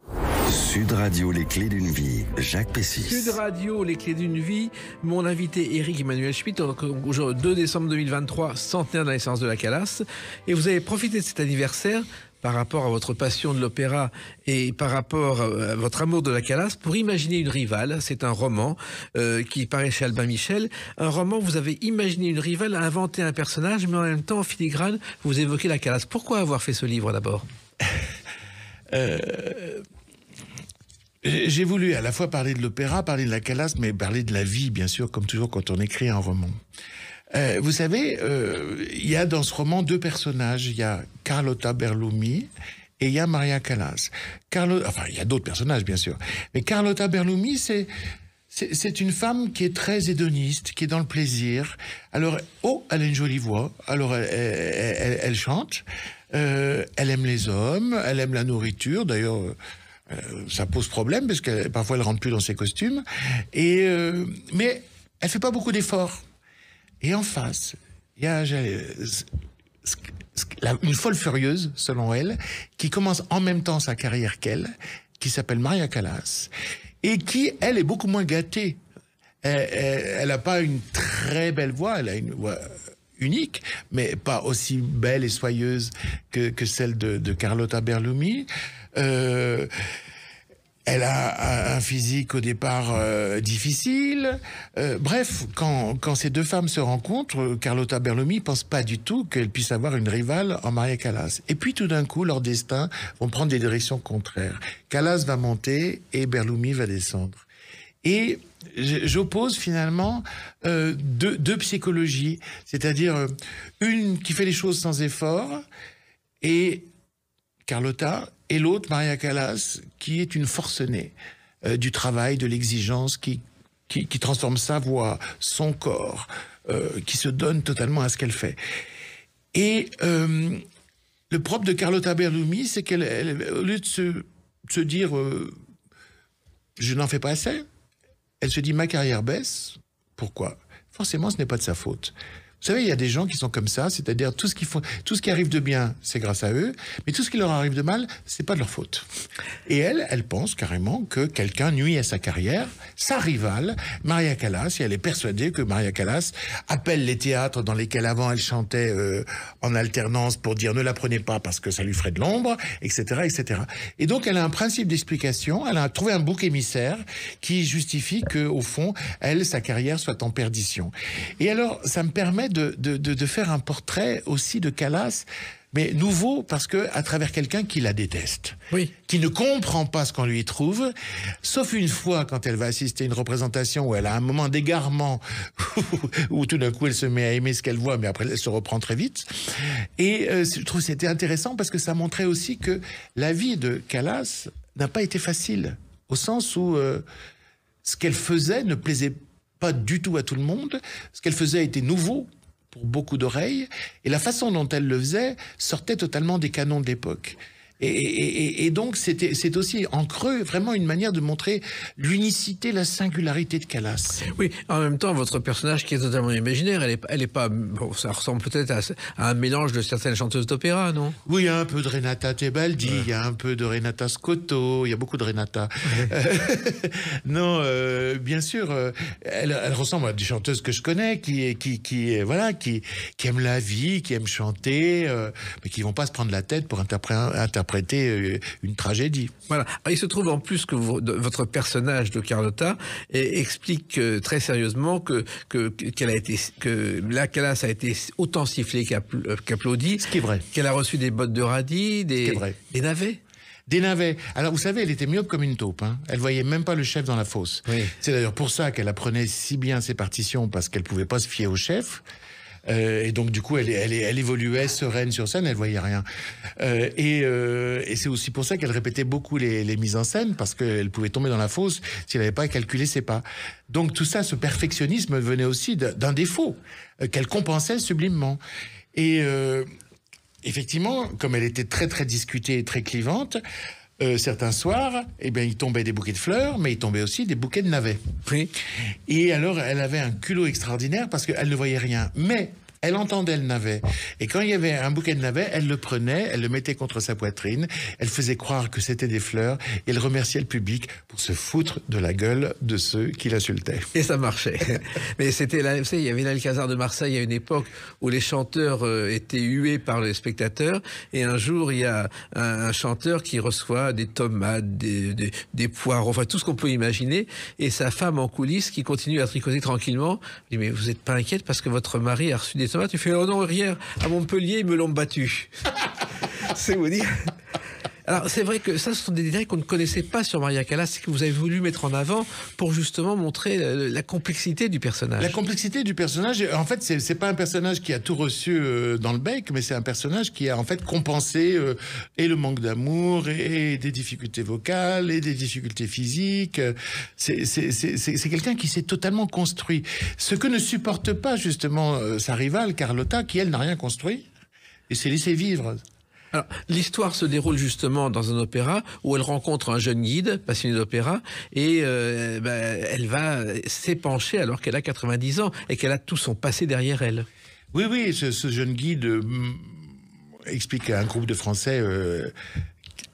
Sud Radio, les clés d'une vie, Jacques Pessis. Sud Radio, les clés d'une vie. Mon invité Éric Emmanuel Schmitt, aujourd'hui 2 décembre 2023, centenaire de la naissance de la Calas. Et vous avez profité de cet anniversaire par rapport à votre passion de l'opéra et par rapport à votre amour de la Calas pour imaginer une rivale. C'est un roman qui paraît chez Albin Michel. Un roman, vous avez imaginé une rivale, inventé un personnage, mais en même temps, en filigrane, vous évoquez la Calas. Pourquoi avoir fait ce livre d'abord ? J'ai voulu à la fois parler de l'opéra, parler de la Calas, mais parler de la vie, bien sûr, comme toujours quand on écrit un roman. Vous savez, il y a dans ce roman 2 personnages. Il y a Carlotta Berlumi et il y a Maria Callas. Enfin, il y a d'autres personnages, bien sûr. Mais Carlotta Berlumi, c'est une femme qui est très hédoniste, qui est dans le plaisir. Alors, elle a une jolie voix. Alors, elle chante. Elle aime les hommes. Elle aime la nourriture. D'ailleurs, ça pose problème parce que parfois elle rentre plus dans ses costumes. Mais elle fait pas beaucoup d'efforts. Et en face, il y a une folle furieuse, selon elle, qui commence en même temps sa carrière qu'elle, qui s'appelle Maria Callas, et qui, elle, est beaucoup moins gâtée. Elle n'a pas une très belle voix, elle a une voix unique, mais pas aussi belle et soyeuse que celle de Carlotta Berlumi. Elle a un physique au départ difficile. Bref, quand ces 2 femmes se rencontrent, Carlotta Berlumi pense pas du tout qu'elle puisse avoir une rivale en Maria Callas. Et puis tout d'un coup, leurs destins vont prendre des directions contraires. Callas va monter et Berlumi va descendre. Et j'oppose finalement deux psychologies, c'est-à-dire une qui fait les choses sans effort, et Carlotta, et l'autre, Maria Callas, qui est une forcenée du travail, de l'exigence, qui transforme sa voix, son corps, qui se donne totalement à ce qu'elle fait. Et le propre de Carlotta Berlumi, c'est qu'elle, au lieu de se dire je n'en fais pas assez, elle se dit ma carrière baisse. Pourquoi ? Forcément, ce n'est pas de sa faute. Vous savez, il y a des gens qui sont comme ça, c'est-à-dire tout ce qui arrive de bien, c'est grâce à eux, mais tout ce qui leur arrive de mal, c'est pas de leur faute. Et elle pense carrément que quelqu'un nuit à sa carrière, sa rivale, Maria Callas, et elle est persuadée que Maria Callas appelle les théâtres dans lesquels avant elle chantait en alternance pour dire ne la prenez pas parce que ça lui ferait de l'ombre, etc., etc. Et donc elle a un principe d'explication, elle a trouvé un bouc émissaire qui justifie que, au fond, sa carrière soit en perdition. Et alors, ça me permet de faire un portrait aussi de Callas, mais nouveau parce que à travers quelqu'un qui la déteste, oui, qui ne comprend pas ce qu'on lui trouve, sauf une fois quand elle va assister à une représentation où elle a un moment d'égarement où tout d'un coup elle se met à aimer ce qu'elle voit, mais après elle se reprend très vite. Et je trouve que c'était intéressant parce que ça montrait aussi que la vie de Callas n'a pas été facile, au sens où ce qu'elle faisait ne plaisait pas du tout à tout le monde. Ce qu'elle faisait était nouveau pour beaucoup d'oreilles, et la façon dont elle le faisait sortait totalement des canons de l'époque. Et donc c'est aussi en creux vraiment une manière de montrer l'unicité, la singularité de Callas. Oui, en même temps, votre personnage qui est totalement imaginaire, elle est pas, bon, ça ressemble peut-être à un mélange de certaines chanteuses d'opéra, non ? Oui, il y a un peu de Renata Tebaldi, il y a un peu de Renata Scotto, il y a beaucoup de Renata. Non, bien sûr, elle ressemble à des chanteuses que je connais, qui aiment la vie, qui aiment chanter, mais qui vont pas se prendre la tête pour interpréter une tragédie. Voilà. Il se trouve en plus que votre personnage de Carlotta explique très sérieusement que la Callas a été autant sifflée qu'applaudie. Ce qui est vrai. Qu'elle a reçu des bottes de radis, des navets. Des navets. Alors, vous savez, elle était myope comme une taupe. Hein. Elle voyait même pas le chef dans la fosse. Oui. C'est d'ailleurs pour ça qu'elle apprenait si bien ses partitions, parce qu'elle pouvait pas se fier au chef. Et donc du coup elle évoluait sereine sur scène, elle voyait rien. Et c'est aussi pour ça qu'elle répétait beaucoup les mises en scène, parce qu'elle pouvait tomber dans la fosse si elle n'avait pas calculé ses pas. Donc tout ça, ce perfectionnisme venait aussi d'un défaut qu'elle compensait sublimement. Et effectivement, comme elle était très très discutée et très clivante, certains soirs, eh bien, il tombait des bouquets de fleurs, mais il tombait aussi des bouquets de navets. Oui. Et alors, elle avait un culot extraordinaire parce qu'elle ne voyait rien. Mais elle entendait le navet. Et quand il y avait un bouquet de navets, elle le prenait, elle le mettait contre sa poitrine, elle faisait croire que c'était des fleurs, et elle remerciait le public pour se foutre de la gueule de ceux qui l'insultaient. Et ça marchait. Mais c'était là, vous savez, il y avait l'Alcazar de Marseille à une époque où les chanteurs étaient hués par les spectateurs. Et un jour, il y a un chanteur qui reçoit des tomates, des poires, enfin tout ce qu'on peut imaginer. Et sa femme en coulisses qui continue à tricoter tranquillement. Il dit, mais vous n'êtes pas inquiète parce que votre mari a reçu des tomates? Tu fais, oh non, hier, à Montpellier, ils me l'ont battu. C'est vous dire. Alors, c'est vrai que ça, ce sont des détails qu'on ne connaissait pas sur Maria Callas, que vous avez voulu mettre en avant pour justement montrer la complexité du personnage. La complexité du personnage, en fait, c'est pas un personnage qui a tout reçu dans le bec, mais c'est un personnage qui a en fait compensé et le manque d'amour, et des difficultés vocales, et des difficultés physiques. C'est quelqu'un qui s'est totalement construit. Ce que ne supporte pas justement sa rivale, Carlotta, qui elle n'a rien construit, et s'est laissé vivre. Alors, l'histoire se déroule justement dans un opéra où elle rencontre un jeune guide passionné d'opéra et elle va s'épancher alors qu'elle a 90 ans et qu'elle a tout son passé derrière elle. Oui, oui, ce jeune guide explique à un groupe de Français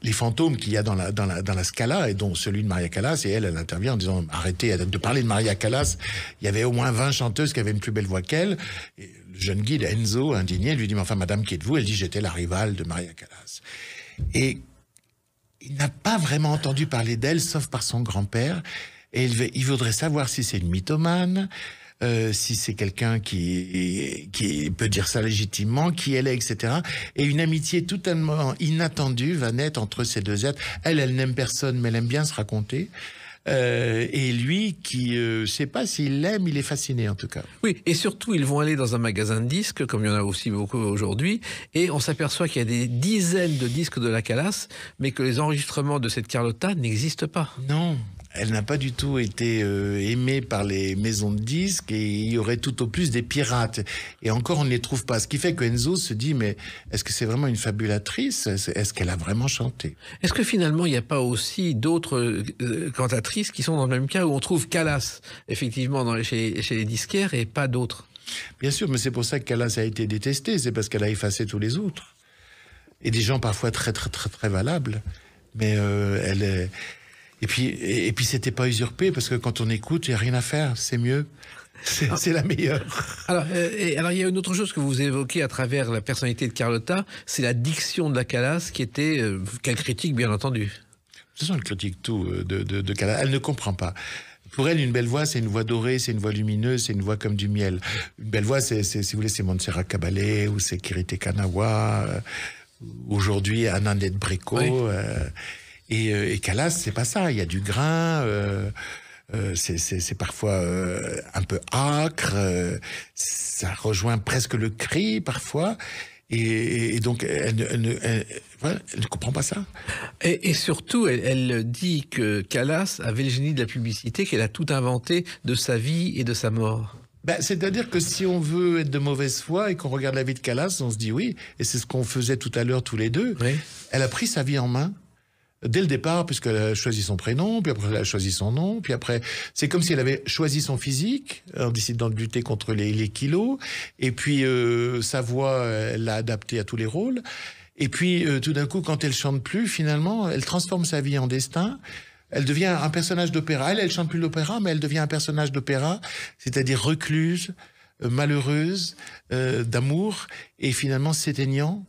les fantômes qu'il y a dans la Scala, et dont celui de Maria Callas, et elle intervient en disant arrêtez de parler de Maria Callas, il y avait au moins 20 chanteuses qui avaient une plus belle voix qu'elle. Et le jeune guide Enzo, indigné, lui dit mais enfin madame, qui êtes-vous? Elle dit j'étais la rivale de Maria Callas. Et il n'a pas vraiment entendu parler d'elle, sauf par son grand-père, et il voudrait savoir si c'est une mythomane, si c'est quelqu'un qui peut dire ça légitimement, qui elle est, etc. Et une amitié totalement inattendue va naître entre ces deux êtres. Elle n'aime personne, mais elle aime bien se raconter. Et lui, qui sait pas s'il l'aime, il est fasciné en tout cas. Oui, et surtout, ils vont aller dans un magasin de disques, comme il y en a aussi beaucoup aujourd'hui, et on s'aperçoit qu'il y a des dizaines de disques de la Callas, mais que les enregistrements de cette Carlotta n'existent pas. Non. Elle n'a pas du tout été aimée par les maisons de disques, et il y aurait tout au plus des pirates. Et encore, on ne les trouve pas. Ce qui fait que Enzo se dit, mais est-ce que c'est vraiment une fabulatrice? Est-ce qu'elle a vraiment chanté? Est-ce que finalement, il n'y a pas aussi d'autres cantatrices qui sont dans le même cas où on trouve Callas, effectivement, chez les disquaires, et pas d'autres? Bien sûr, mais c'est pour ça que Callas a été détestée. C'est parce qu'elle a effacé tous les autres. Et des gens parfois très, très, très, très valables. Mais elle est... Et puis c'était pas usurpé, parce que quand on écoute, il n'y a rien à faire, c'est mieux. C'est la meilleure. Alors, il y a une autre chose que vous évoquez à travers la personnalité de Carlotta, c'est la diction de la Callas qui était, qu'elle critique bien entendu. De toute façon, elle critique tout de Callas. Elle ne comprend pas. Pour elle, une belle voix, c'est une voix dorée, c'est une voix lumineuse, c'est une voix comme du miel. Une belle voix, si vous voulez, c'est Montserrat Caballé, ou c'est Kirité Kanawa, aujourd'hui Annette Breko. Oui. Et Callas, c'est pas ça. Il y a du grain, c'est parfois un peu âcre, ça rejoint presque le cri parfois. Et donc, elle ne comprend pas ça. Et surtout, elle dit que Callas avait le génie de la publicité, qu'elle a tout inventé de sa vie et de sa mort. C'est-à-dire que si on veut être de mauvaise foi et qu'on regarde la vie de Callas, on se dit oui, et c'est ce qu'on faisait tout à l'heure tous les deux. Oui. Elle a pris sa vie en main. Dès le départ, puisqu'elle a choisi son prénom, puis après elle a choisi son nom, puis après, c'est comme si elle avait choisi son physique, en décidant de lutter contre les kilos, et puis sa voix, elle l'a adaptée à tous les rôles, et puis tout d'un coup, quand elle chante plus, finalement, elle transforme sa vie en destin, elle devient un personnage d'opéra. Elle chante plus l'opéra, mais elle devient un personnage d'opéra, c'est-à-dire recluse, malheureuse, d'amour, et finalement s'éteignant.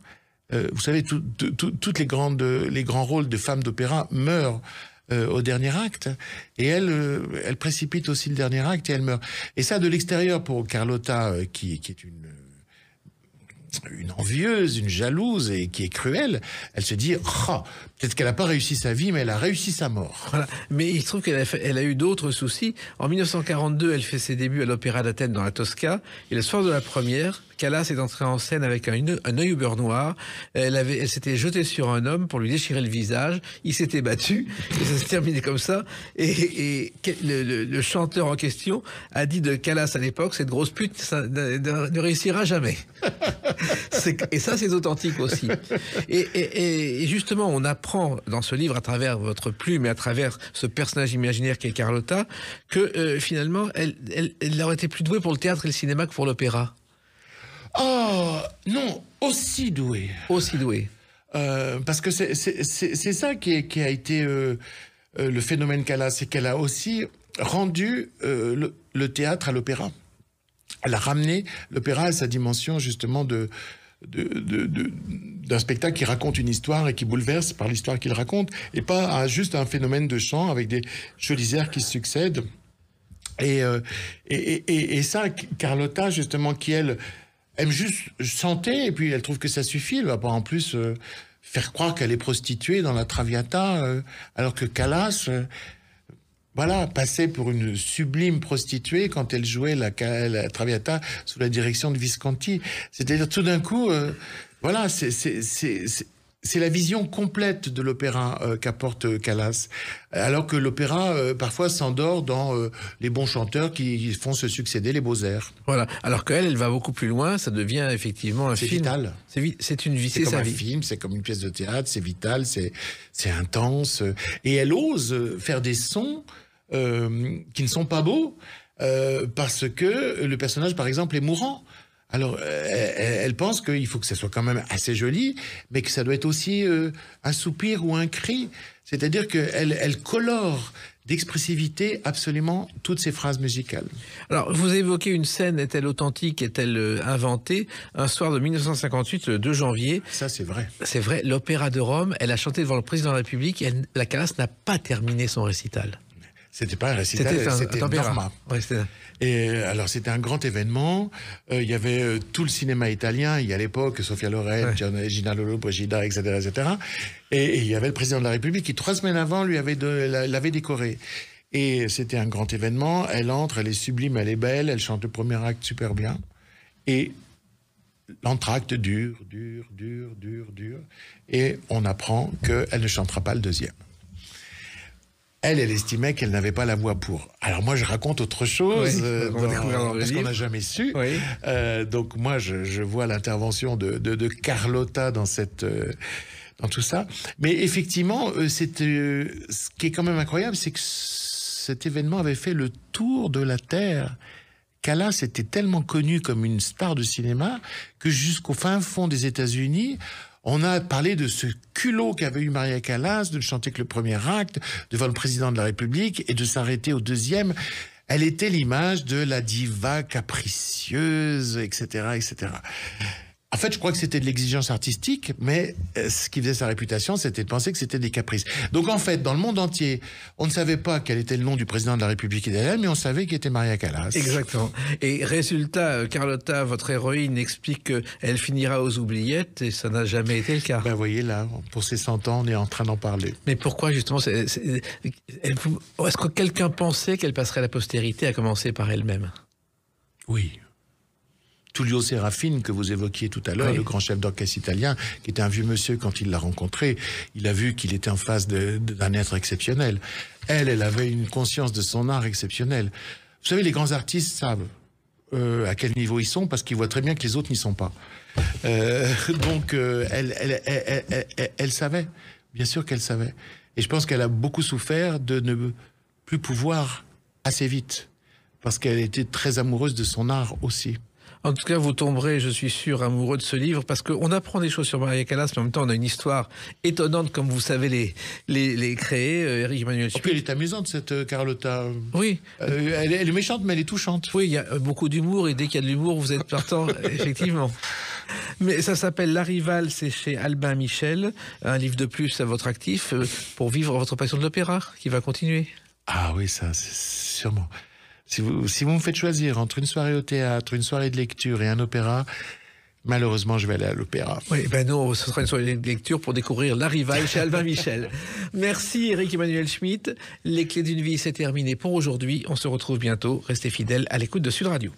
Vous savez, toutes les grands rôles de femmes d'opéra meurent au dernier acte, et elle précipite aussi le dernier acte et elle meurt. Et ça, de l'extérieur, pour Carlotta, qui est une envieuse, une jalouse et qui est cruelle, elle se dit Peut-être qu'elle n'a pas réussi sa vie, mais elle a réussi sa mort. Voilà. Mais il se trouve elle a eu d'autres soucis. En 1942, elle fait ses débuts à l'Opéra d'Athènes dans la Tosca. Et le soir de la première, Callas est entrée en scène avec un œil au beurre noir. Elle s'était jetée sur un homme pour lui déchirer le visage. Il s'était battu. Et ça se terminait comme ça. Et le chanteur en question a dit de Callas à l'époque, cette grosse pute, ça ne réussira jamais. Et ça, c'est authentique aussi. Et justement, on apprend dans ce livre, à travers votre plume et à travers ce personnage imaginaire qu'est Carlotta, que finalement, elle aurait été plus douée pour le théâtre et le cinéma que pour l'opéra. Oh, non, aussi douée. Aussi douée. Parce que c'est ça qui a été le phénomène Callas, c'est qu'elle a aussi rendu le théâtre à l'opéra. Elle a ramené l'opéra à sa dimension justement d'un spectacle qui raconte une histoire et qui bouleverse par l'histoire qu'il raconte, et pas juste un phénomène de chant avec des jolies airs qui se succèdent. Et ça, Carlotta, justement, qui elle aime juste chanter, et puis elle trouve que ça suffit, elle va pas en plus faire croire qu'elle est prostituée dans la Traviata, alors que Callas... Voilà, passait pour une sublime prostituée quand elle jouait la Traviata sous la direction de Visconti. C'est-à-dire, tout d'un coup, voilà, c'est la vision complète de l'opéra qu'apporte Callas. Alors que l'opéra, parfois, s'endort dans les bons chanteurs qui font se succéder les beaux airs. Voilà. Alors qu'elle va beaucoup plus loin, ça devient effectivement un film. C'est vital. C'est une vie, c'est comme sa un vie. film, c'est comme une pièce de théâtre, c'est vital, c'est intense. Et elle ose faire des sons qui ne sont pas beaux parce que le personnage, par exemple, est mourant. Alors, elle pense qu'il faut que ça soit quand même assez joli, mais que ça doit être aussi un soupir ou un cri. C'est-à-dire qu'elle colore d'expressivité absolument toutes ces phrases musicales. Alors, vous évoquez une scène, est-elle authentique, est-elle inventée? Un soir de 1958, le 2 janvier. Ça, c'est vrai. C'est vrai, l'Opéra de Rome, elle a chanté devant le président de la République et la Callas n'a pas terminé son récital. C'était pas un récital, c'était Norma. Ouais, et alors, c'était un grand événement. Il y avait tout le cinéma italien. Il y a à l'époque Sofia Loren, Gina Lollobrigida, etc., etc. Et il y avait le président de la République qui, 3 semaines avant, l'avait décoré. Et c'était un grand événement. Elle entre, elle est sublime, elle est belle. Elle chante le premier acte super bien. Et l'entracte dure. Et on apprend qu'elle ne chantera pas le deuxième. Elle estimait qu'elle n'avait pas la voix pour. Alors moi, je raconte autre chose, parce qu'on n'a jamais su. Oui. Donc moi, je vois l'intervention de Carlotta dans tout ça. Mais effectivement, ce qui est quand même incroyable, c'est que cet événement avait fait le tour de la Terre. Callas était tellement connue comme une star de cinéma que jusqu'au fin fond des États-Unis, on a parlé de ce culot qu'avait eu Maria Callas, de ne chanter que le premier acte devant le président de la République et de s'arrêter au deuxième. Elle était l'image de la diva capricieuse, etc., etc. En fait, je crois que c'était de l'exigence artistique, mais ce qui faisait sa réputation, c'était de penser que c'était des caprices. Donc en fait, dans le monde entier, on ne savait pas quel était le nom du président de la République italienne, mais on savait qu'il était Maria Callas. Exactement. Et résultat, Carlotta, votre héroïne, explique qu'elle finira aux oubliettes, et ça n'a jamais été le cas. Ben voyez là, pour ces 100 ans, on est en train d'en parler. Mais pourquoi justement est-ce que quelqu'un pensait qu'elle passerait à la postérité, à commencer par elle-même? Oui. Tullio Serafine, que vous évoquiez tout à l'heure, le grand chef d'orchestre italien, qui était un vieux monsieur quand il l'a rencontré, il a vu qu'il était en face d'un être exceptionnel. Elle avait une conscience de son art exceptionnelle. Vous savez, les grands artistes savent à quel niveau ils sont, parce qu'ils voient très bien que les autres n'y sont pas. Donc, elle savait. Bien sûr qu'elle savait. Et je pense qu'elle a beaucoup souffert de ne plus pouvoir assez vite, parce qu'elle était très amoureuse de son art aussi. En tout cas, vous tomberez, je suis sûr, amoureux de ce livre, parce qu'on apprend des choses sur Maria Callas, mais en même temps, on a une histoire étonnante, comme vous savez les créer, Éric Emmanuel Schmitt. Puis elle est amusante, cette Carlotta. Oui. Elle est méchante, mais elle est touchante. Oui, il y a beaucoup d'humour, et dès qu'il y a de l'humour, vous êtes partant, effectivement. Mais ça s'appelle La Rivale, c'est chez Albin Michel, un livre de plus à votre actif, pour vivre votre passion de l'opéra, qui va continuer. Ah oui, ça, c'est sûrement... Si vous me faites choisir entre une soirée au théâtre, une soirée de lecture et un opéra, Malheureusement, je vais aller à l'opéra. Oui, ben non, ce sera une soirée de lecture pour découvrir La Rivale chez Albin Michel. Merci Éric Emmanuel Schmitt. Les clés d'une vie, c'est terminé pour aujourd'hui. On se retrouve bientôt. Restez fidèles à l'écoute de Sud Radio.